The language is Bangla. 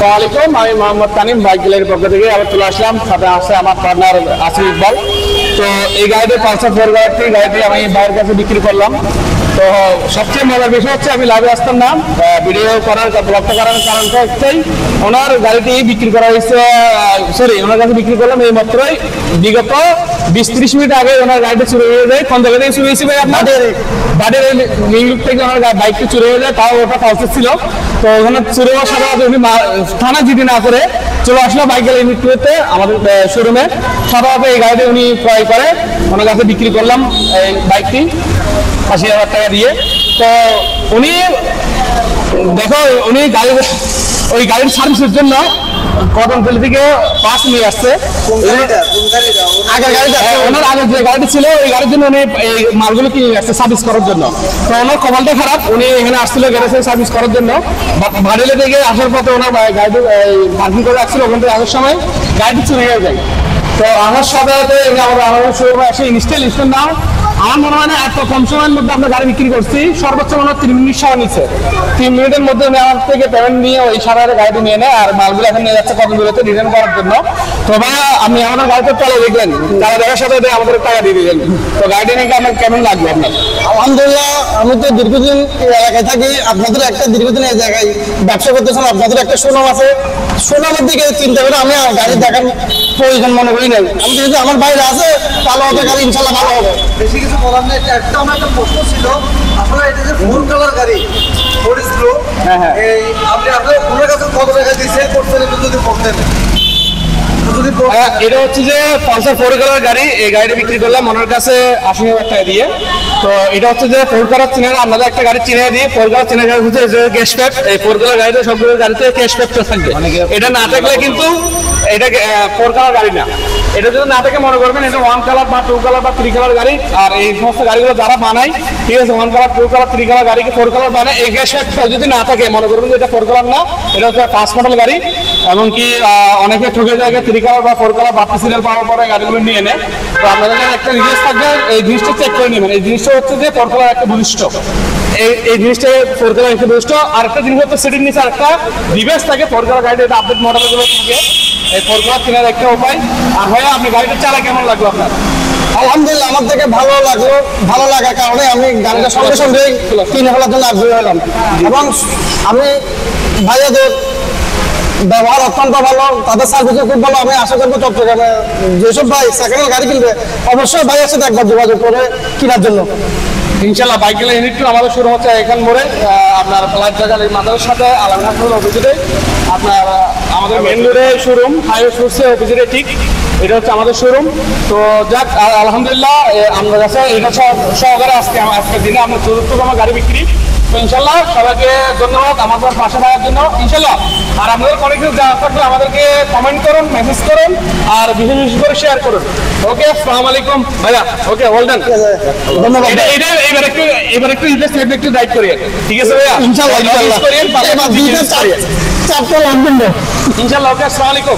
আসসালামু আলাইকুম, আমি মোহাম্মদ তানিম বাইক গ্যালারির পক্ষ থেকে আবার চলে আসলাম। সাথে আছে আমার পার্টনার আসিফ ইকবাল। তো এই গাড়িটি পালসার 4 গাড়িটি আমি ভাইয়ের কাছে বিক্রি করলাম। তো সবচেয়ে মজার বিষয় হচ্ছে আমি লাভে আসতাম না, ভিডিও করার ব্লগটা করার কারণটা হচ্ছেই ওনার গাড়িটি বিক্রি করা হয়েছে, ওনার কাছে বিক্রি করলাম এই মাত্রই বিগত 20-30 মিনিট আগে ওনার গাড়িটা চুরি হয়ে যায়। কোন জায়গা থেকে চুরি হয়েছে ভাই? আপনাদের বাড়ির লিঙ্ক থেকে ওনার বাইকটি চুরি হয়ে যায়, তাও ওটা পালসার ছিল। তো ওখানে চুরি হওয়ার সাথে সাথে উনি থানা জিডি না করে চলে আসলো বাইক গ্যালারি মিট্রোতে আমাদের শোরুমে। সাধারণত এই গাড়িটি উনি ক্রয় করে ওনার কাছে বিক্রি করলাম এই বাইকটি 80,000 টাকা দিয়ে। তো উনি দেখো উনি ওই গাড়ির সার্ভিসের জন্য কদমতলী থেকে পাস নিয়ে আসছে। ওনার আগে যে গাড়িটি ছিল ওই গাড়ির জন্য উনি এই মালগুলো কিনে আসছে সার্ভিস করার জন্য। তো ওনার কপালটা খারাপ, উনি এখানে আসছিল গ্যারেজে সার্ভিস করার জন্য। ভাড়িলে থেকে আসার পথে ওনার গাড়িটি পার্কিং করে রাখছিল, ওখান থেকে আসার সময় গাড়িটি চুরি হয়ে যায়। তো আমার সাথে আমাদের শোরুমে এসে ইনস্টল নাও আমার মনে হয় না এত কম সময়ের মধ্যে আমরা গাড়ি বিক্রি করছি। সর্বোচ্চ মনে হয় 3 মিনিট সময় নিচ্ছে। 3 মিনিটের মধ্যে উনি আমার থেকে পেমেন্ট নিয়ে ওই সারারে গাড়িটি নিয়ে নেয় আর মালগুলো এখন নিয়ে যাচ্ছে কদমতলীতে রিটার্ন করার জন্য। তো ভাই আপনি আমাদের গাড়িতে চালিয়ে দেখলেন, তারা দেখার সাথে আমাদের টাকা দিয়ে দিলেন। তো গাড়িটি নিয়ে আপনার কেমন লাগলো আপনার? আলহামদুলিল্লাহ, আমি তো দীর্ঘদিন এই এলাকায় থাকি। আপনাদের একটা দীর্ঘদিন এই জায়গায় ব্যবসা করতেছেন, আপনাদের একটা সুনাম আছে। সুনামের দিকে চিন্তা করে আমি গাড়ি দেখার প্রয়োজন মনে করি নাই। আমি যেহেতু আমার বাইরে আছে ভালো হবে, গাড়ি ইনশাল্লাহ ভালো হবে। বেশি কিছু বলার নেই। একটা আমার একটা প্রশ্ন ছিল, আসলে এটা যে 4 কালার গাড়ি ফোরিস্ট্রো, এই আপনি আপনার ওনার কাছে কত টাকা দিয়ে সেল করছেন একটু যদি বলতেন। এটা হচ্ছে যে পালসার 4 কালার গাড়ি, এই গাড়িটা বিক্রি করলাম ওনার কাছে 80,000 টাকা দিয়ে। তো এটা হচ্ছে যে 4 কালার চিনে আপনাদের একটা গাড়ি চিনে দিয়ে 4 কালার চিনে গাড়ি হচ্ছে যে ক্যাশ প্যাক। এই 4 কালার গাড়িতে সবগুলো গাড়িতে ক্যাশ প্যাকটা থাকবে। এটা না থাকলে কিন্তু এটা 4 কালার গাড়ি না। এটা যদি না থাকে মনে করবেন এটা 1 কালার বা 2 কালার বা 3 কালার গাড়ি। আর এই সমস্ত গাড়িগুলো যারা বানায়, ঠিক আছে, 1 কালার 2 কালার 3 কালার গাড়িকে 4 কালার বানায়, এই ক্যাশ প্যাকটা যদি না থাকে মনে করবেন যে এটা 4 কালার না, এটা হচ্ছে 5 মডেল গাড়ি। এমনকি অনেকে ঠকে যায় 3 কালার বা 4 কালার বাড়তি সিরিয়াল পাওয়ার পরে গাড়িগুলো নিয়ে নেয়। তো আপনাদের একটা রিকোয়েস্ট থাকবে, এই জিনিসটা চেক করে নেবেন। এই জিনিসটা হচ্ছে যে 4 কালার একটা বৈশিষ্ট্য, এই জিনিসটা 4 কালার একটা বৈশিষ্ট্য। আর একটা জিনিস হচ্ছে সিটির নিচে একটা ডিভাইস থাকে 4 কালার গাড়িটা, এটা আপডেট মডেলগুলো থাকে। এই 4 কালার কেনার একটা উপায়। আর ভাইয়া আপনি গাড়িটা চালা কেমন লাগলো আপনার? আলহামদুলিল্লাহ, আমার থেকে ভালো লাগলো। ভালো লাগার কারণে আমি গাড়িটা সঙ্গে সঙ্গে কিনে ফেলার জন্য আগ্রহী হলাম। এবং আমি ভাইয়াদের ব্যবহার অত্যন্ত ভালো, তাদের সার্ভিসও খুব ভালো। আমি আশা করবো চট্টগ্রামে যেসব ভাই সেকেন্ড হ্যান্ড গাড়ি কিনবে অবশ্যই ভাইয়ের সাথে একবার যোগাযোগ করে কেনার জন্য। ইনশাল্লাহ বাইক গ্যালারি ইউনিট আমাদের শুরু হচ্ছে এখান মোড়ে, আপনার ফ্লাইট জায়গার মাথার সাথে আলমনাথ অফিসে। আপনার আমাদের মেন রোডে শোরুম, হাইওয়ে সোর্সে অফিসে ঠিক এটা হচ্ছে আমাদের শোরুম। তো যাক আলহামদুলিল্লাহ আমরা কাছে এটা সহকারে আজকের দিনে আমরা 4তম গাড়ি বিক্রি। তো ইনশাল্লাহ সবাইকে ধন্যবাদ আমাদের পাশে থাকার জন্য ইনশাল্লাহ। আর আপনাদের কোনো কিছু জানার থাকলে আমাদেরকে কমেন্ট করুন, মেসেজ করুন, আর বিশেষ বিশেষ করে শেয়ার করুন। ওকে, আসসালামু আলাইকুম ভাইয়া। ওকে, ওয়েল ডান, ধন্যবাদ। এবার একটু একটু গাইড করি, ঠিক আছে ভাইয়া? ইনশাল্লাহ ইনশাল্লাহ। ওকে, আসসালামু আলাইকুম।